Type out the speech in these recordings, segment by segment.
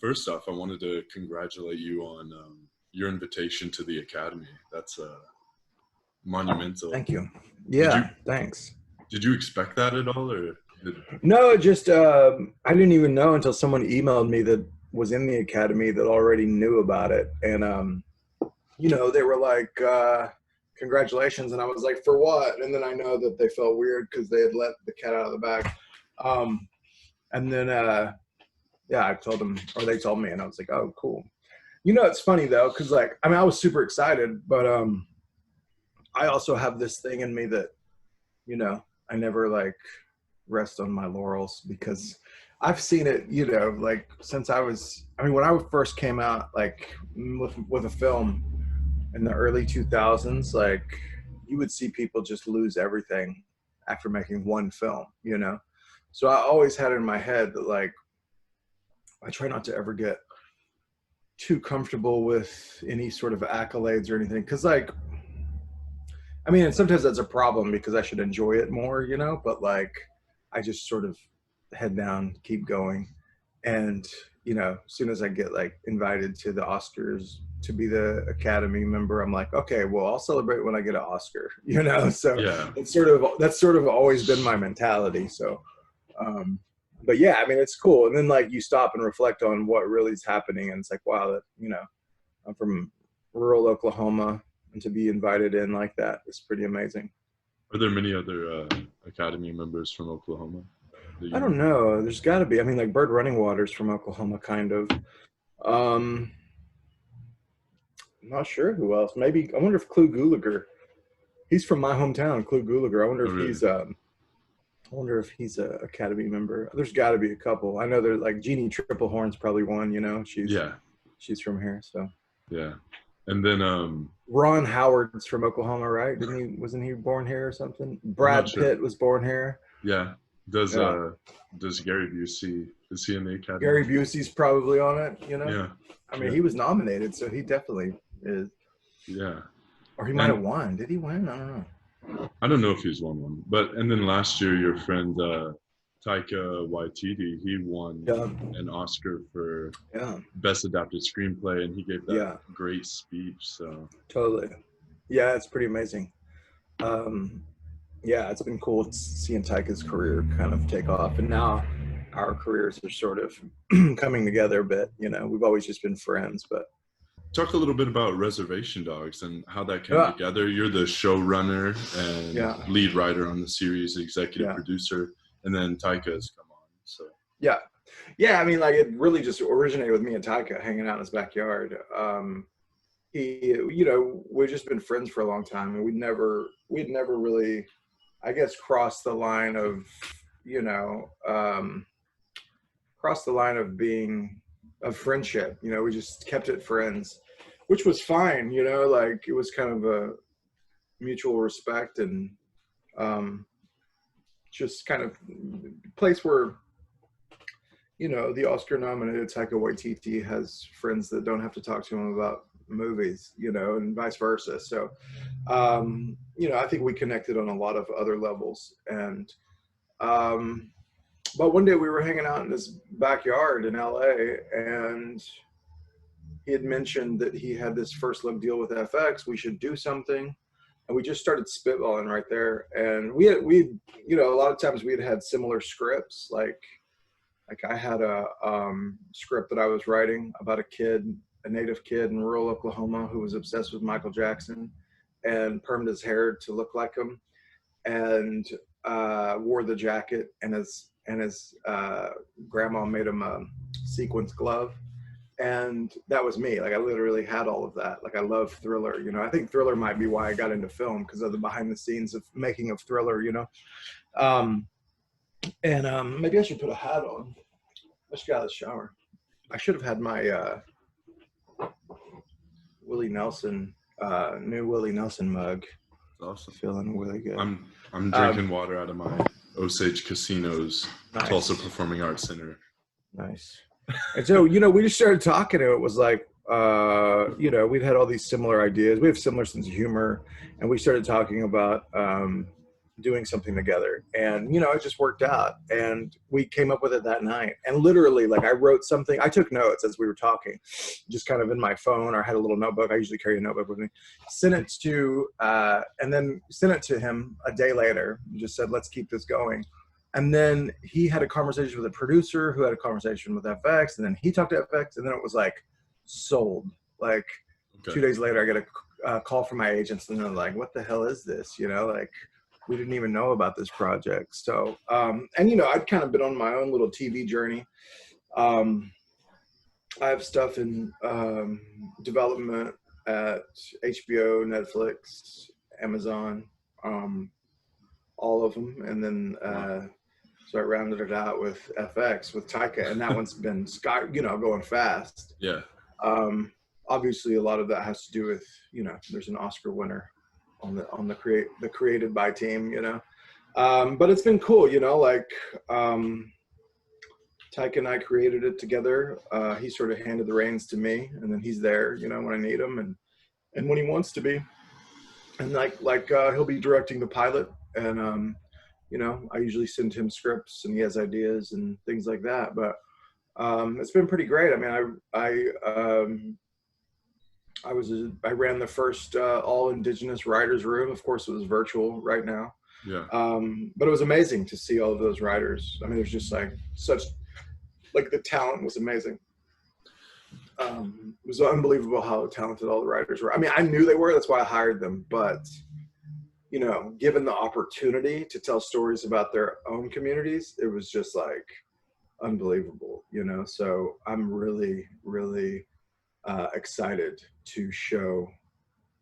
first off, I wanted to congratulate you on your invitation to the Academy. That's monumental. Thank you. Yeah, thanks. Did you expect that at all, or? No, it just I didn't even know until someone emailed me that was in the Academy that already knew about it, and you know, they were like, congratulations, and I was like, for what? And then I know that they felt weird because they had let the cat out of the bag, and then yeah, I told them, or they told me, and I was like, oh, cool. You know, it's funny though, because like, I mean, I was super excited, but I also have this thing in me that, you know, I never like rest on my laurels, because I've seen it, you know, like since I was, I mean, when I first came out, like with a film in the early 2000s, like you would see people just lose everything after making one film, you know? So I always had it in my head that like, I try not to ever get too comfortable with any sort of accolades or anything. Cause like, I mean, and sometimes that's a problem because I should enjoy it more, you know, but like, I just sort of head down, keep going. And, you know, as soon as I get like invited to the Oscars to be the Academy member, I'm like, okay, well, I'll celebrate when I get an Oscar, you know? So yeah, that's sort of always been my mentality. So, but yeah, I mean, it's cool. And then like you stop and reflect on what really is happening. And it's like, wow, that, you know, I'm from rural Oklahoma, and to be invited in like that is pretty amazing. Are there many other Academy members from Oklahoma? I don't know. There's got to be. I mean, like Bird Running Water's from Oklahoma, kind of. I'm not sure who else. Maybe, I wonder if Clu Gulager. He's from my hometown, Clu Gulager. I wonder if really? he's I wonder if he's a Academy member. There's got to be a couple. I know there's like Jeannie Triplehorn's probably one. You know, she's from here. So yeah, and then Ron Howard's from Oklahoma, right? Wasn't he born here or something? Brad Pitt was born here. Yeah. Does Gary Busey, is he in the Academy? Gary Busey's probably on it. You know. Yeah. I mean, he was nominated, so he definitely is. Yeah. Or he might have won. Did he win? I don't know. I don't know if he's won one, but and then last year your friend Taika Waititi, he won an Oscar for Best Adapted Screenplay, and he gave that great speech. So totally, yeah, it's pretty amazing. Yeah, it's been cool seeing Taika's career kind of take off, and now our careers are sort of coming together a bit. You know, we've always just been friends, but. Talk a little bit about Reservation Dogs and how that came together. You're the showrunner and lead writer on the series, executive producer, and then Taika has come on. So yeah. I mean, like it really just originated with me and Taika hanging out in his backyard. He, you know, we've just been friends for a long time, and we'd never really, I guess, crossed the line of, you know, being of friendship. You know, we just kept it friends, which was fine. You know, like it was kind of a mutual respect, and just kind of place where, you know, the Oscar nominated Taika Waititi has friends that don't have to talk to him about movies, you know, and vice versa. So you know, I think we connected on a lot of other levels. And but one day we were hanging out in his backyard in LA, and he had mentioned that he had this first look deal with FX. We should do something. And we just started spitballing right there. And we you know, a lot of times we had similar scripts. Like I had a script that I was writing about a native kid in rural Oklahoma who was obsessed with Michael Jackson and permed his hair to look like him, and wore the jacket, and his grandma made him a sequins glove. And that was me. Like I literally had all of that. Like I love Thriller, you know. I think Thriller might be why I got into film, because of the behind the scenes of making of Thriller, you know. Maybe I should put a hat on. I just got out of the shower. I should have had my Willie Nelson, new Willie Nelson mug. Awesome. Feeling really good. I'm drinking water out of my Osage Casinos Tulsa Performing Arts Center. Nice. And so, you know, we just started talking, and it was like, you know, we'd had all these similar ideas. We have similar sense of humor, and we started talking about, doing something together. And, you know, it just worked out. And we came up with it that night. And literally, like, I wrote something. I took notes as we were talking, just kind of in my phone, or I had a little notebook. I usually carry a notebook with me. Sent it to, and then sent it to him a day later. Just said, let's keep this going. And then he had a conversation with a producer who had a conversation with FX. And then he talked to FX. And then it was like sold. Like 2 days later, I get a call from my agents, and they're like, what the hell is this? You know, like, we didn't even know about this project. So, and, you know, I'd kind of been on my own little TV journey. I have stuff in development at HBO, Netflix, Amazon, all of them. And then, so I rounded it out with FX, with Taika, and that one's been going fast. Yeah. Obviously, a lot of that has to do with, you know, there's an Oscar winner on the created by team, you know. But it's been cool, you know, like Taika and I created it together. He sort of handed the reins to me, and then he's there, you know, when I need him and when he wants to be. And like he'll be directing the pilot, and you know, I usually send him scripts and he has ideas and things like that. But it's been pretty great. I mean, I ran the first all Indigenous writers room. Of course, it was virtual right now. Yeah. But it was amazing to see all of those writers. I mean, there's just like the talent was amazing. It was unbelievable how talented all the writers were. I mean, I knew they were. That's why I hired them. But, you know, given the opportunity to tell stories about their own communities, it was just like unbelievable, you know. So I'm really, really excited to show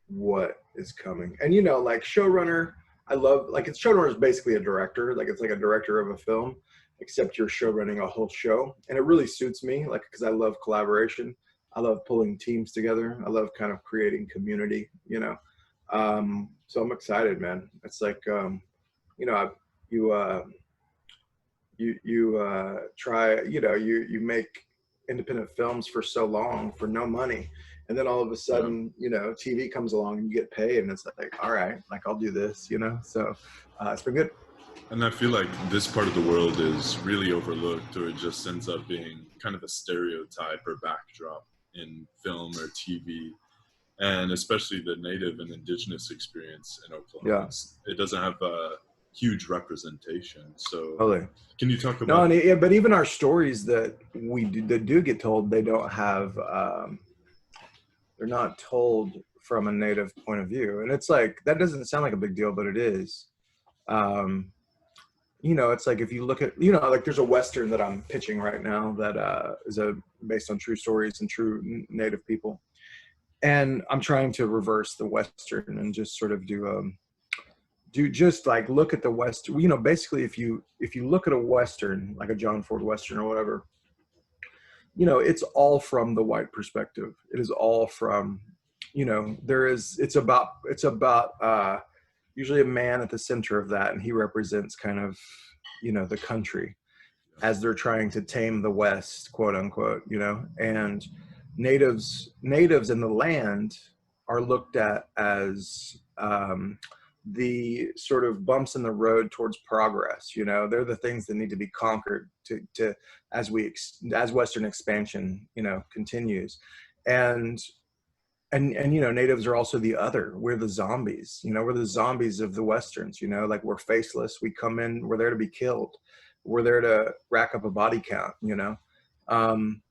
what is coming. And, you know, like showrunner, I love, like, showrunner is basically a director. Like, it's like a director of a film, except you're show running a whole show. And it really suits me, like, because I love collaboration. I love pulling teams together. I love kind of creating community, you know. So I'm excited, man. It's like, you know, you try, you know, you make independent films for so long for no money, and then all of a sudden, you know, TV comes along and you get paid, and it's like, all right, like, I'll do this, you know. So it's been good. And I feel like this part of the world is really overlooked, or it just ends up being kind of a stereotype or backdrop in film or TV, and especially the Native and Indigenous experience in Oklahoma. Yeah. It doesn't have a huge representation. So totally. Can you talk about? No, but even our stories that that do get told, they don't have, they're not told from a Native point of view. And it's like, that doesn't sound like a big deal, but it is. You know, it's like, if you look at, you know, like, there's a Western that I'm pitching right now that is based on true stories and true Native people. And I'm trying to reverse the Western and just sort of do just like, look at the West, you know, basically if you look at a Western, like a John Ford Western or whatever, you know, it's all from the white perspective. It is all from, you know, it's about usually a man at the center of that, and he represents kind of, you know, the country as they're trying to tame the West, quote unquote, you know. And natives in the land are looked at as the sort of bumps in the road towards progress. You know, they're the things that need to be conquered to as Western expansion, you know, continues. And you know, natives are also the other. We're the zombies, you know, we're the zombies of the Westerns, you know, like, we're faceless. We come in, we're there to be killed. We're there to rack up a body count, you know. And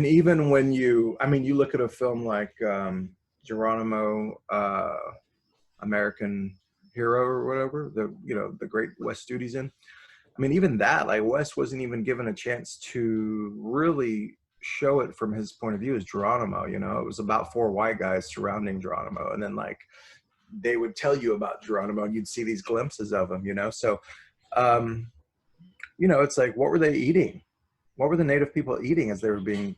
even when you look at a film like Geronimo, American Hero or whatever, the Great West Duty's in. I mean, even that, like, West wasn't even given a chance to really show it from his point of view as Geronimo, you know. It was about 4 white guys surrounding Geronimo, and then, like, they would tell you about Geronimo and you'd see these glimpses of him, you know. So you know, it's like, what were they eating? What were the Native people eating as they were being,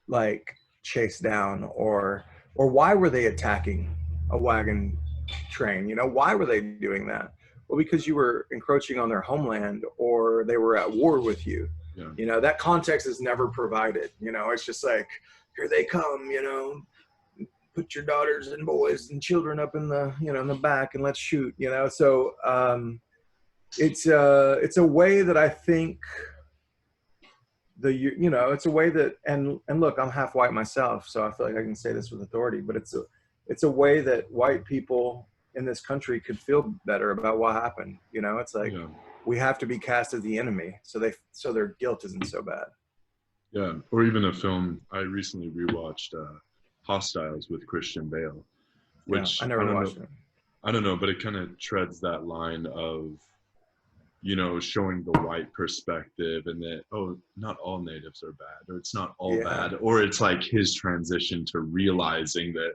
like, chased down, or why were they attacking a wagon train? You know, why were they doing that? Well, because you were encroaching on their homeland, or they were at war with you. Yeah. You know, that context is never provided. You know, it's just like, here they come, you know, put your daughters and boys and children up in the, you know, in the back and let's shoot, you know? So it's a way that I think you know, it's a way that, and look, I'm half white myself, so I feel like I can say this with authority, but it's a way that white people in this country could feel better about what happened. You know, it's like, we have to be cast as the enemy, so their guilt isn't so bad. Yeah, or even a film I recently rewatched, Hostiles with Christian Bale, which I never watched it. I don't know, but it kind of treads that line of, you know, showing the white perspective and that, oh, not all natives are bad, or it's not all bad, or it's like his transition to realizing that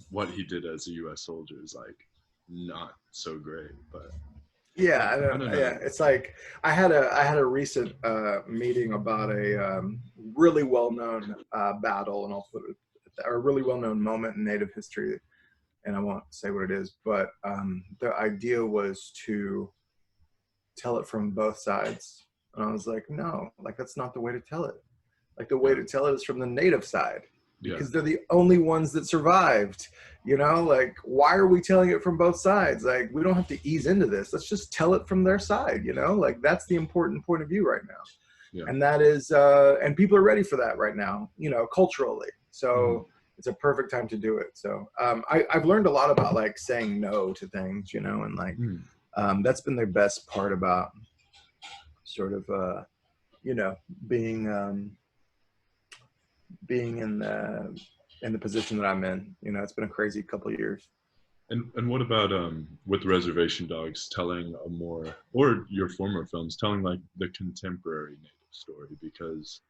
what he did as a U.S. soldier is like not so great. But I don't know. Yeah, it's like I had a recent meeting about a really well-known battle, and I'll put it, or a really well-known moment in Native history, and I won't say what it is, but the idea was to tell it from both sides. And I was like, no, like that's not the way to tell it. Like the way to tell it is from the Native side, because they're the only ones that survived, you know? Like, why are we telling it from both sides? Like, we don't have to ease into this. Let's just tell it from their side, you know? Like, that's the important point of view right now. And that is, and people are ready for that right now, you know, culturally. So it's a perfect time to do it. So I've learned a lot about like saying no to things, you know, and like, that's been the best part about sort of, you know, being in the position that I'm in. You know, it's been a crazy couple of years. And what about with Reservation Dogs telling a more, or your former films, telling like the contemporary Native story? Because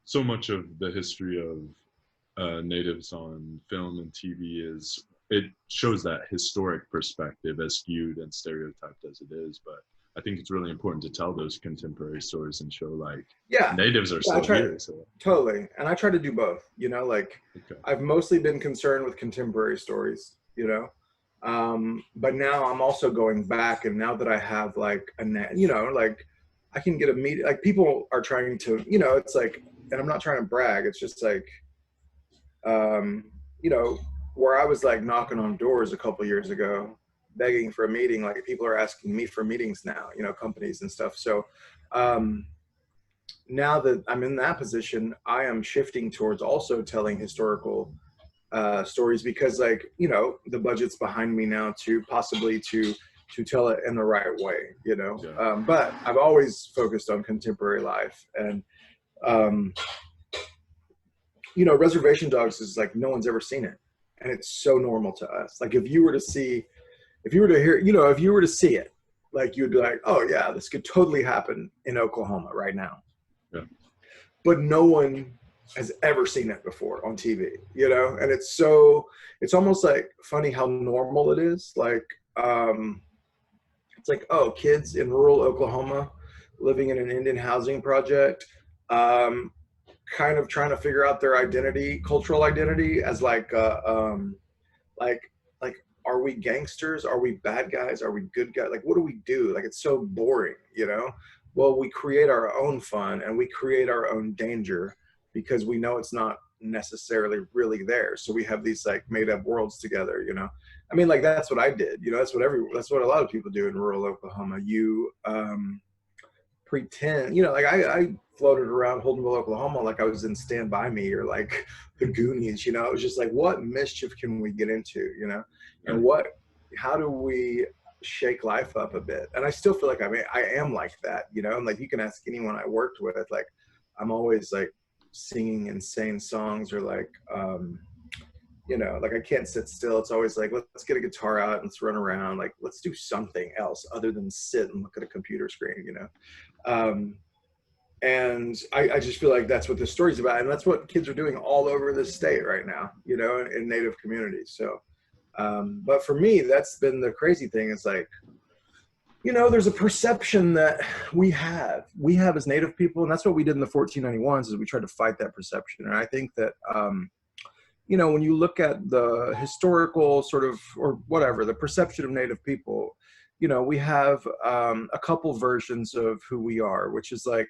so much of the history of Natives on film and TV is, it shows that historic perspective as skewed and stereotyped as it is, but I think it's really important to tell those contemporary stories and show like Natives are still here. So. Totally. And I try to do both, you know, like I've mostly been concerned with contemporary stories, you know, but now I'm also going back, and now that I have like you know, like I can get a meet, like people are trying to, you know, it's like, and I'm not trying to brag, it's just like, you know, where I was like knocking on doors a couple years ago, begging for a meeting, like people are asking me for meetings now, you know, companies and stuff. So now that I'm in that position, I am shifting towards also telling historical stories, because like, you know, the budget's behind me now to possibly to tell it in the right way, you know. But I've always focused on contemporary life, and you know, Reservation Dogs is like, no one's ever seen it. And it's so normal to us. Like if you were to see, if you were to hear, you know, if you were to see it, like you'd be like, oh yeah, this could totally happen in Oklahoma right now. But no one has ever seen it before on TV, you know? And it's so, it's almost like funny how normal it is. Like, it's like, oh, kids in rural Oklahoma living in an Indian housing project, kind of trying to figure out their identity, cultural identity, as like, are we gangsters? Are we bad guys? Are we good guys? Like, what do we do? Like, it's so boring, you know? Well, we create our own fun and we create our own danger because we know it's not necessarily really there. So we have these like made up worlds together, you know? I mean, like, that's what I did, you know, that's what a lot of people do in rural Oklahoma. You pretend, you know, like I floated around Holdenville, Oklahoma, like I was in Stand By Me or like the Goonies, you know. It was just like, what mischief can we get into, you know? And how do we shake life up a bit? And I still feel like I am like that, you know. And like, you can ask anyone I worked with, like I'm always like singing insane songs, or like you know, like I can't sit still. It's always like, let's get a guitar out and let's run around, like let's do something else other than sit and look at a computer screen, you know. And I just feel like that's what this story's about, and that's what kids are doing all over the state right now, you know, in Native communities. So but for me, that's been the crazy thing. It's like, you know, there's a perception that we have as Native people, and that's what we did in the 1491s, is we tried to fight that perception. And I think that you know, when you look at the historical sort of, or whatever, the perception of Native people, you know, we have a couple versions of who we are, which is like,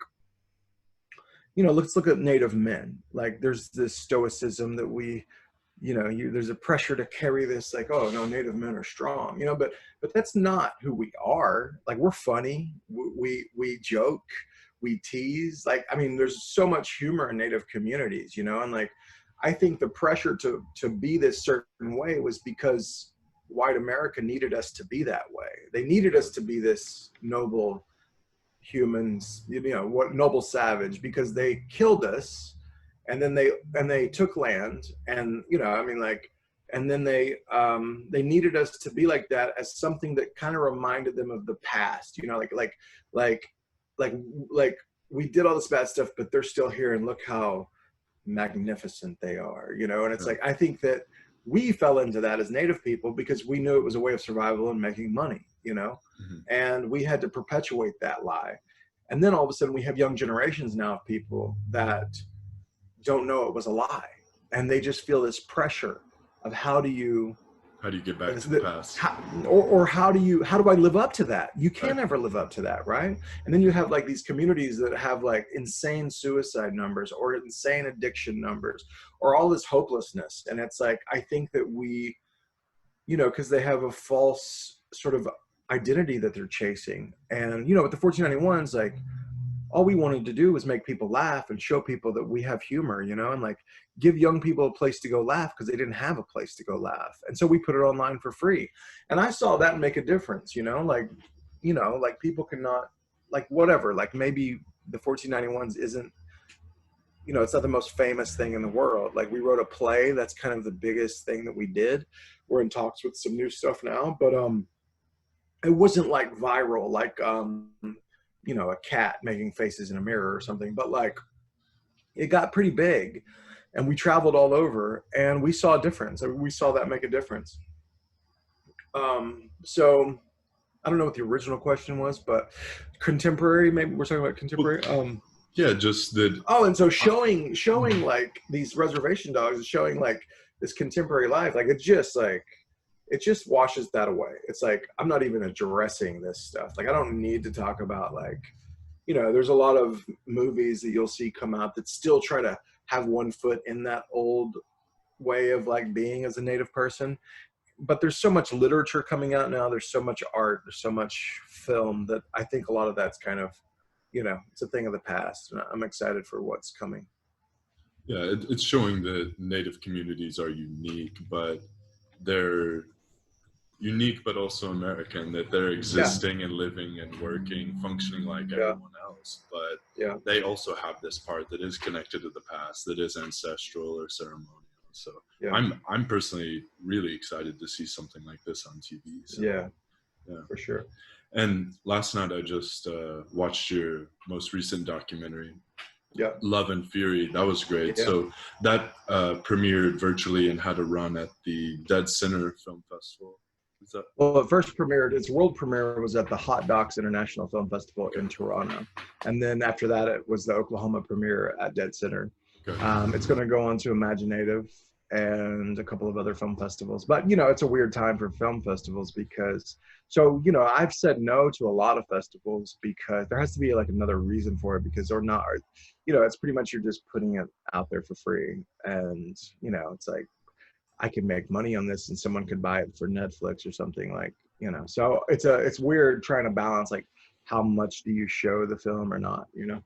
you know, let's look at Native men. Like there's this stoicism that we you know, there's a pressure to carry this, like, oh no, Native men are strong, you know, but that's not who we are. Like, we're funny, we joke, we tease. Like, I mean, there's so much humor in Native communities, you know, and like, I think the pressure to be this certain way was because white America needed us to be that way. They needed us to be this noble humans, you know, what noble savage, because they killed us, and then they took land, and you know, I mean, like, and then they needed us to be like that as something that kind of reminded them of the past, you know, like we did all this bad stuff, but they're still here, and look how magnificent they are, you know. And it's like, I think that we fell into that as Native people because we knew it was a way of survival and making money, you know. And we had to perpetuate that lie. And then all of a sudden we have young generations now of people that don't know it was a lie, and they just feel this pressure of how do you get back to the past, or how do I live up to that? You can't ever live up to that, right? And then you have like these communities that have like insane suicide numbers or insane addiction numbers or all this hopelessness. And it's like, I think that we, you know, because they have a false sort of identity that they're chasing. And, you know, with the 1491s, like, all we wanted to do was make people laugh and show people that we have humor, you know, and like give young people a place to go laugh because they didn't have a place to go laugh. And so we put it online for free. And I saw that make a difference, you know, like people cannot, like, whatever, like maybe the 1491s isn't, you know, it's not the most famous thing in the world. Like, we wrote a play. That's kind of the biggest thing that we did. We're in talks with some new stuff now, but it wasn't like viral, like, you know, a cat making faces in a mirror or something, but like, it got pretty big, and we traveled all over, and we saw a difference. I mean, we saw that make a difference. So I don't know what the original question was, but contemporary, maybe we're talking about contemporary. Yeah, just that. Oh, and so showing like these reservation dogs, showing like this contemporary life, like it just washes that away. It's like, I'm not even addressing this stuff. Like, I don't need to talk about, like, you know, there's a lot of movies that you'll see come out that still try to have one foot in that old way of like being as a Native person. But there's so much literature coming out now. There's so much art. There's so much film that I think a lot of that's kind of, you know, it's a thing of the past. And I'm excited for what's coming. Yeah, it's showing that Native communities are unique, but they're unique but also American, that they're existing and living and working, functioning like everyone else, but they also have this part that is connected to the past, that is ancestral or ceremonial. So I'm personally really excited to see something like this on TV. So, yeah, for sure. And last night I just watched your most recent documentary, Love and Fury. That was great. So that premiered virtually and had a run at the Dead Center Film Festival. Well, it first premiered, its world premiere was at the Hot Docs International Film Festival in Toronto. And then after that, it was the Oklahoma premiere at Dead Center. It's going to go on to Imaginative and a couple of other film festivals. But, you know, it's a weird time for film festivals because, so, you know, I've said no to a lot of festivals because there has to be like another reason for it, because or not, you know, it's pretty much you're just putting it out there for free. And, you know, it's like, I can make money on this and someone could buy it for Netflix or something, like, you know. So it's weird trying to balance, like, how much do you show the film or not, you know?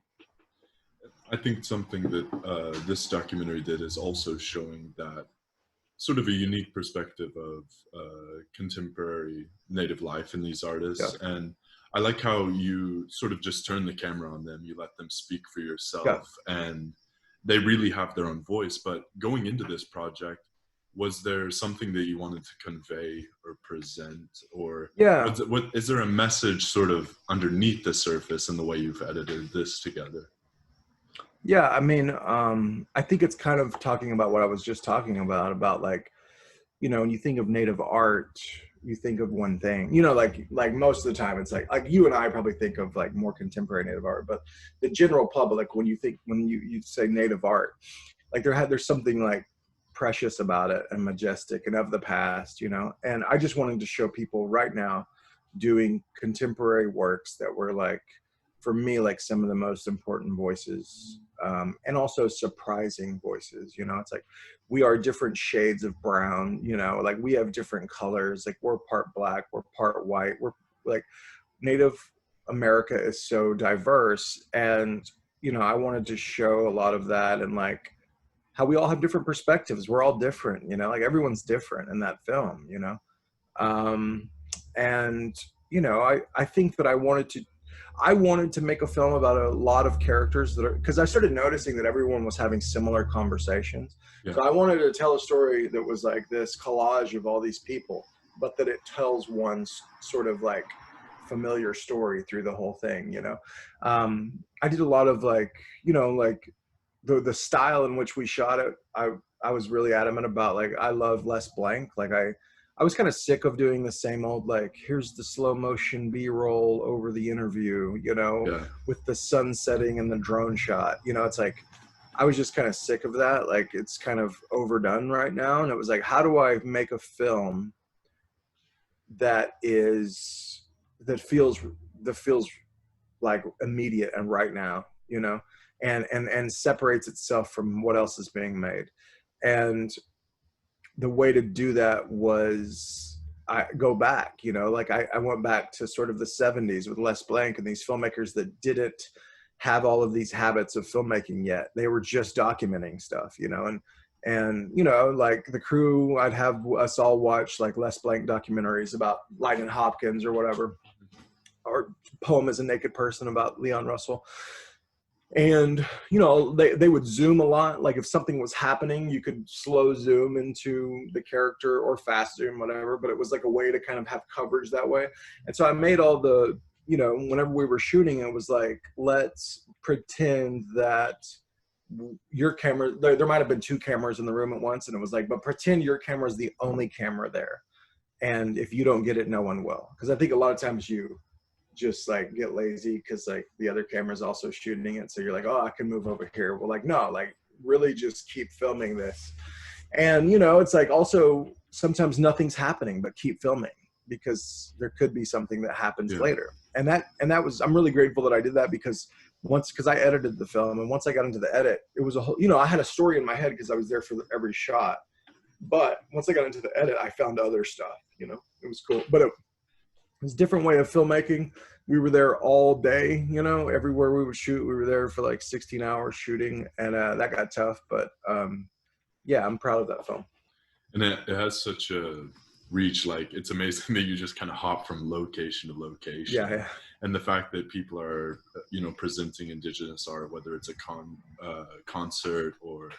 I think something that this documentary did is also showing that sort of a unique perspective of contemporary Native life in these artists. And I like how you sort of just turn the camera on them, you let them speak for yourself, and they really have their own voice. But going into this project, was there something that you wanted to convey or present, or is there a message sort of underneath the surface in the way you've edited this together? Yeah, I mean, I think it's kind of talking about what I was just talking about like, you know, when you think of Native art, you think of one thing, you know, like most of the time it's like you and I probably think of like more contemporary Native art, but the general public, when you say Native art, like there's something like precious about it and majestic and of the past, you know. And I just wanted to show people right now doing contemporary works that were like for me, like some of the most important voices, and also surprising voices. You know, it's like we are different shades of brown. You know, like we have different colors. Like we're part black, we're part white. We're like Native America is so diverse, and you know, I wanted to show a lot of that, and like how we all have different perspectives. We're all different. You know, like everyone's different in that film. You know, and you know, I think that I wanted to make a film about a lot of characters that are, because I started noticing that everyone was having similar conversations. Yeah. So I wanted to tell a story that was like this collage of all these people, but that it tells one sort of like familiar story through the whole thing, you know. I did a lot of like, you know, like the style in which we shot it. I was really adamant about, like, I love less blank. Like I was kind of sick of doing the same old, like, here's the slow motion B-roll over the interview, you know, yeah, with the sun setting and the drone shot. You know, it's like, I was just kind of sick of that. Like, it's kind of overdone right now. And it was like, how do I make a film that feels like immediate and right now, you know, and separates itself from what else is being made. And the way to do that was I go back, you know, like I went back to sort of the 70s with Les Blank and these filmmakers that didn't have all of these habits of filmmaking yet. They were just documenting stuff, you know, and you know, like the crew, I'd have us all watch like Les Blank documentaries about Lightnin' Hopkins or whatever, or Poem as a Naked Person about Leon Russell. And, you know, they would zoom a lot. Like if something was happening, you could slow zoom into the character or fast zoom, whatever. But it was like a way to kind of have coverage that way. And so I made all the, you know, whenever we were shooting, it was like, let's pretend that your camera, there might have been two cameras in the room at once. And it was like, but pretend your camera is the only camera there. And if you don't get it, no one will. Because I think a lot of times you just like get lazy because like the other camera's also shooting it, so you're like, oh, I can move over here. Well, like, no, like really just keep filming this. And you know, it's like also sometimes nothing's happening, but keep filming, because there could be something that happens later. And that was, I'm really grateful that I did that, because I edited the film, and once I got into the edit, it was a whole, you know, I had a story in my head because I was there for every shot. But once I got into the edit, I found other stuff, you know. It was cool. But it was a different way of filmmaking. We were there all day, you know, everywhere we would shoot. We were there for like 16 hours shooting, and that got tough. But yeah, I'm proud of that film. And it has such a reach. Like, it's amazing that you just kind of hop from location to location. Yeah, yeah. And the fact that people are, you know, presenting Indigenous art, whether it's a concert or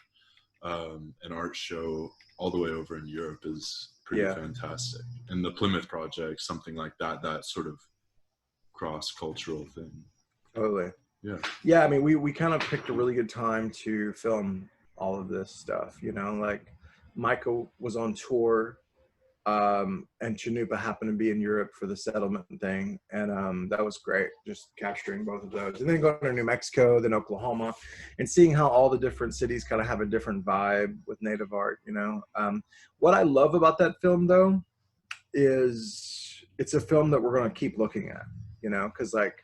an art show all the way over in Europe, is pretty fantastic. And the Plymouth Project, something like that, that sort of cross-cultural thing. Totally. Yeah. Yeah, I mean, we kind of picked a really good time to film all of this stuff, you know, like Mekko was on tour, and Chanupa happened to be in Europe for the settlement thing, and that was great, just capturing both of those. And then going to New Mexico, then Oklahoma, and seeing how all the different cities kind of have a different vibe with Native art, you know. What I love about that film, though, is it's a film that we're going to keep looking at, you know, because like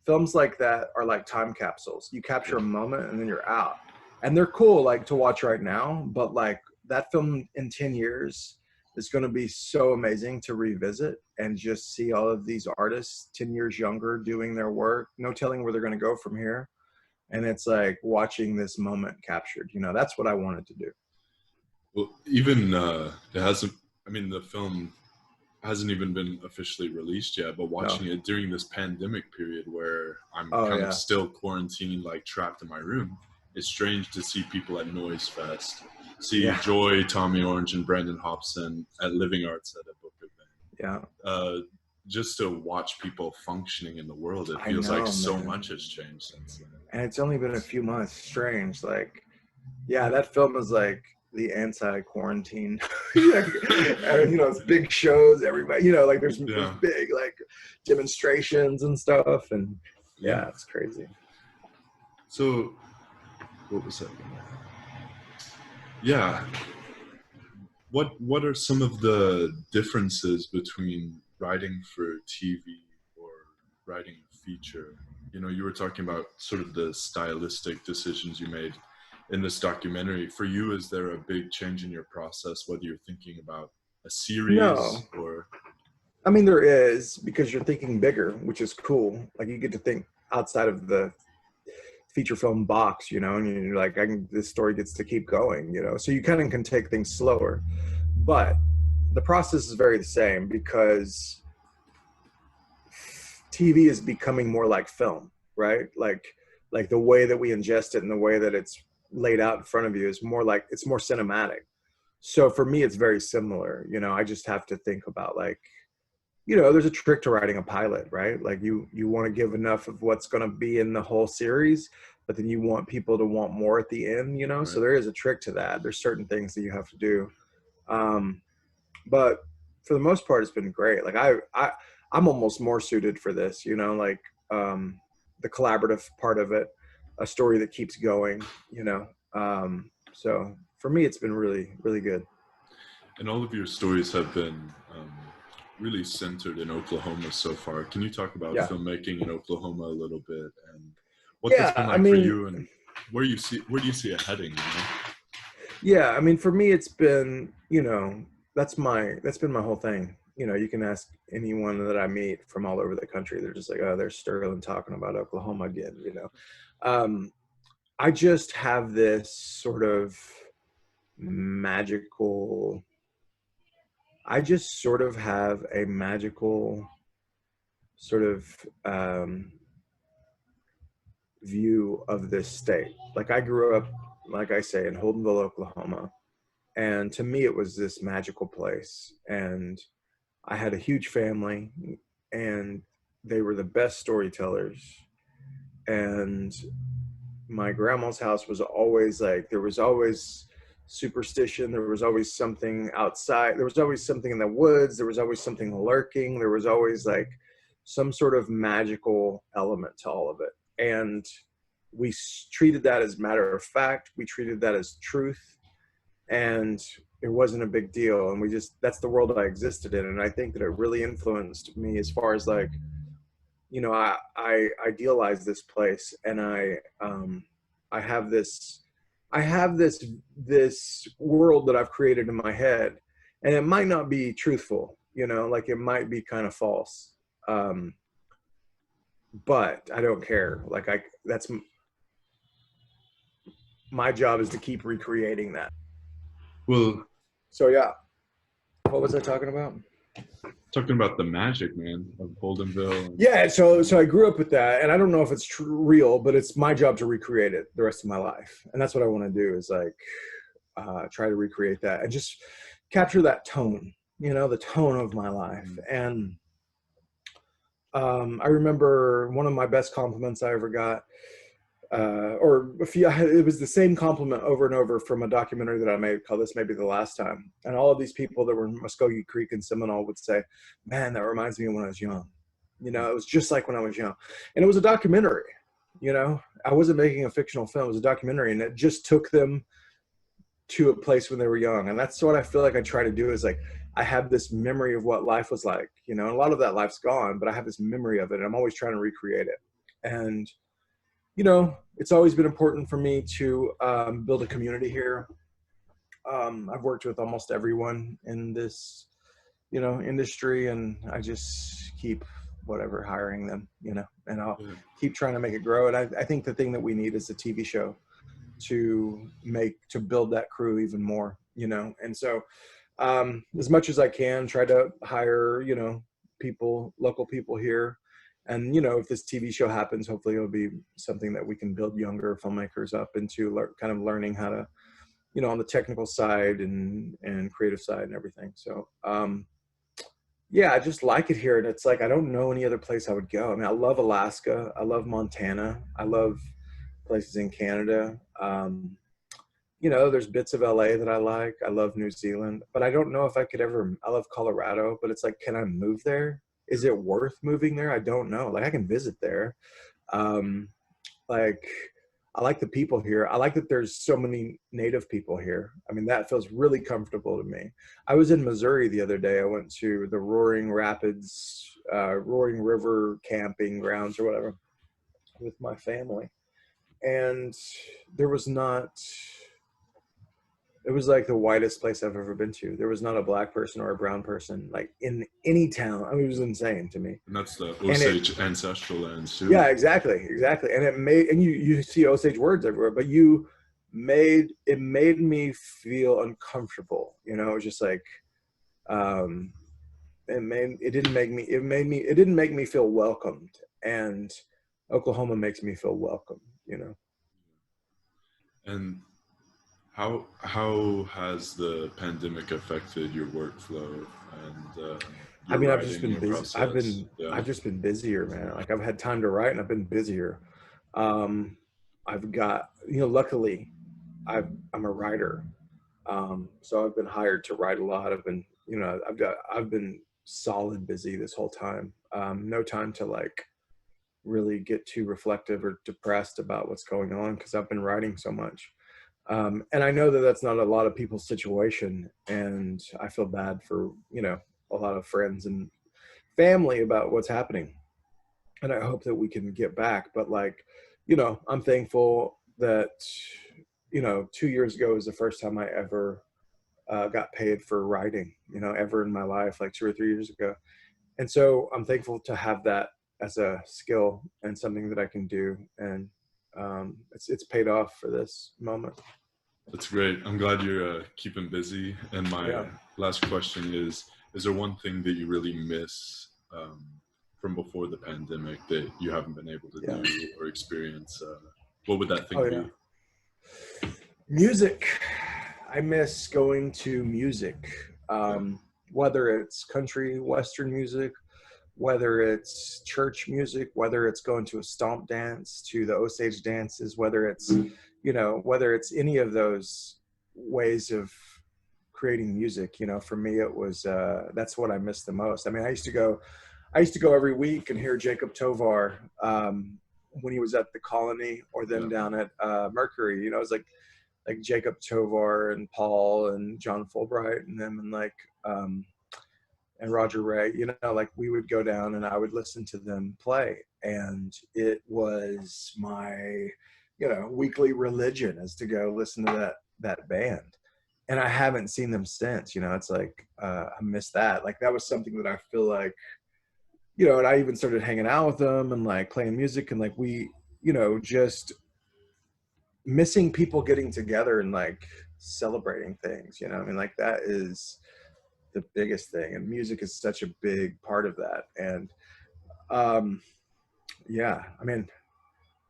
films like that are like time capsules. You capture a moment and then you're out, and they're cool like to watch right now, but like that film in 10 years is going to be so amazing to revisit and just see all of these artists 10 years younger doing their work, no telling where they're going to go from here. And it's like watching this moment captured, you know. That's what I wanted to do. Well, even it hasn't, I mean, the film hasn't even been officially released yet, but watching it during this pandemic period where I'm kind of still quarantined, like trapped in my room, it's strange to see people at Noise Fest, see Joy, Tommy Orange, and Brandon Hobson at Living Arts at a book event. Yeah. Just to watch people functioning in the world, it feels like so much has changed since then. And it's only been a few months. Strange. Like, yeah, that film is like the anti-quarantine. You know, it's big shows, everybody, you know, like there's big like demonstrations and stuff, and it's crazy. So what was that? Yeah. What are some of the differences between writing for TV or writing a feature you know, you were talking about sort of the stylistic decisions you made in this documentary. For you, is there a big change in your process, whether you're thinking about a series No. or? I mean, there is, because you're thinking bigger, which is cool. Like, you get to think outside of the feature film box, you know, and you're like, this story gets to keep going, you know, so you kind of can take things slower. But the process is very the same, because TV is becoming more like film, right? Like the way that we ingest it and the way that it's laid out in front of you is more like, it's more cinematic. So for me, it's very similar. You know, I just have to think about, like, you know, there's a trick to writing a pilot, right? Like, you want to give enough of what's going to be in the whole series, but then you want people to want more at the end, you know? Right. So there is a trick to that. There's certain things that you have to do. But for the most part, it's been great. Like, I'm almost more suited for this, you know, like, the collaborative part of it, a story that keeps going, you know? So for me, it's been really, really good. And all of your stories have been really centered in Oklahoma so far. Can you talk about filmmaking in Oklahoma a little bit, and what that's been like for you, and where do you see it heading? You know? Yeah, I mean, for me, it's been, you know, that's been my whole thing. You know, you can ask anyone that I meet from all over the country. They're just like, oh, there's Sterlin talking about Oklahoma again, you know. I just have this sort of magical, I just sort of have a magical sort of view of this state. Like, I grew up, like I say, in Holdenville, Oklahoma. And to me, it was this magical place. And I had a huge family, and they were the best storytellers. And my grandma's house was always like, there was always superstition. There was always something outside. There was always something in the woods. There was always something lurking. There was always like some sort of magical element to all of it. And we treated that as matter of fact. We treated that as truth. And it wasn't a big deal. And that's the world I existed in. And I think that it really influenced me as far as, like, you know, I idealize this place, and I have this world that I've created in my head, and it might not be truthful, you know, like, it might be kind of false. But I don't care. Like, that's my job, is to keep recreating that. Well, so yeah. What was I talking about? Talking about the magic, man, of Holdenville. Yeah, so I grew up with that, and I don't know if it's real, but it's my job to recreate it the rest of my life. And that's what I want to do, is like try to recreate that and just capture that tone, you know, the tone of my life. And I remember one of my best compliments I ever got, it was the same compliment over and over from a documentary that I made called This May Be the Last Time. And all of these people that were in Muskogee Creek and Seminole would say, man, that reminds me of when I was young. You know, it was just like when I was young. And it was a documentary, you know, I wasn't making a fictional film. It was a documentary, and it just took them to a place when they were young. And that's what I feel like I try to do, is like, I have this memory of what life was like, you know, and a lot of that life's gone, but I have this memory of it, and I'm always trying to recreate it. And you know, it's always been important for me to build a community here. I've worked with almost everyone in this, you know, industry, and I just keep hiring them, you know, and I'll keep trying to make it grow. And I think the thing that we need is a TV show to build that crew even more, you know. And so as much as I can, try to hire, you know, local people here. And, you know, if this TV show happens, hopefully it'll be something that we can build younger filmmakers up into, kind of learning how to, you know, on the technical side and creative side and everything. So, yeah, I just like it here. And it's like, I don't know any other place I would go. I mean, I love Alaska. I love Montana. I love places in Canada. You know, there's bits of LA that I like. I love New Zealand, but I don't know if I love Colorado, but it's like, can I move there? Is it worth moving there? I don't know. Like, I can visit there. Like, I like the people here. I like that there's so many native people here. I mean, that feels really comfortable to me. I was in Missouri the other day. I went to the Roaring Rapids, Roaring River camping grounds or whatever. with my family, and there was not. It was like the whitest place I've ever been to. There was not a black person or a brown person like in any town. I mean, it was insane to me. And that's the Osage ancestral lands too. Yeah, exactly. And it made, and you see Osage words everywhere, but it made me feel uncomfortable. You know, it was just like, it didn't make me feel welcomed. And Oklahoma makes me feel welcome, you know. And how has the pandemic affected your workflow and I mean, I've just been busy. I've just been busier, man. Like I've had time to write and I've been busier. I've got, you know, luckily I'm a writer. So I've been hired to write a lot. I've been solid busy this whole time. No time to like really get too reflective or depressed about what's going on because I've been writing so much. And I know that that's not a lot of people's situation, and I feel bad for, you know, a lot of friends and family about what's happening. And I hope that we can get back. But like, you know, I'm thankful that, you know, 2 years ago was the first time I ever got paid for writing, you know, ever in my life, like 2 or 3 years ago. And so I'm thankful to have that as a skill and something that I can do. And it's paid off for this moment. That's great. I'm glad you're keeping busy. And my last question is there one thing that you really miss from before the pandemic that you haven't been able to do or experience? What would that thing be? Music. I miss going to music, whether it's country, Western music, whether it's church music, whether it's going to a stomp dance, to the Osage dances, whether it's, you know, whether it's any of those ways of creating music. You know, for me, it was, that's what I miss the most. I mean, I used to go every week and hear Jacob Tovar when he was at the Colony or then down at Mercury. You know, it was like Jacob Tovar and Paul and John Fulbright and them, and like, and Roger Ray, you know, like we would go down and I would listen to them play, and it was my, you know, weekly religion is to go listen to that band. And I haven't seen them since. You know, it's like I miss that. Like that was something that I feel like, you know, and I even started hanging out with them and like playing music, and like we, you know, just missing people getting together and like celebrating things, you know. I mean, like that is the biggest thing, and music is such a big part of that. And yeah, I mean,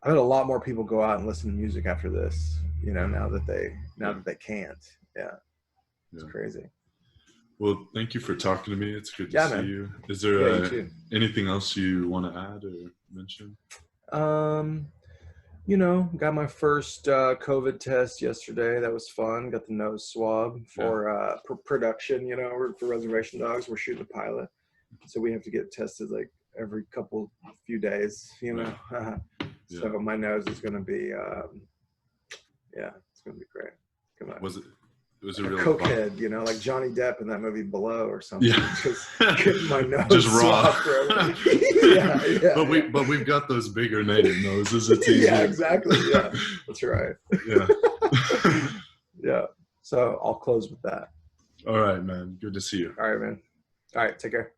I had a lot more people go out and listen to music after this, you know, now that they can't. It's crazy. Well, thank you for talking to me. It's good to see you. Is there anything else you want to add or mention? You know, got my first COVID test yesterday. That was fun. Got the nose swab for production, you know, for Reservation Dogs. We're shooting a pilot, so we have to get tested like every few days, you know. So my nose is going to be, it's going to be great. Come on. It was like a real cokehead, you know, like Johnny Depp in that movie Below or something. Just getting my nose just raw. yeah. But we've got those bigger native noses. It's easy. Yeah, exactly. Yeah, that's right. Yeah. So I'll close with that. All right, man. Good to see you. All right, man. All right. Take care.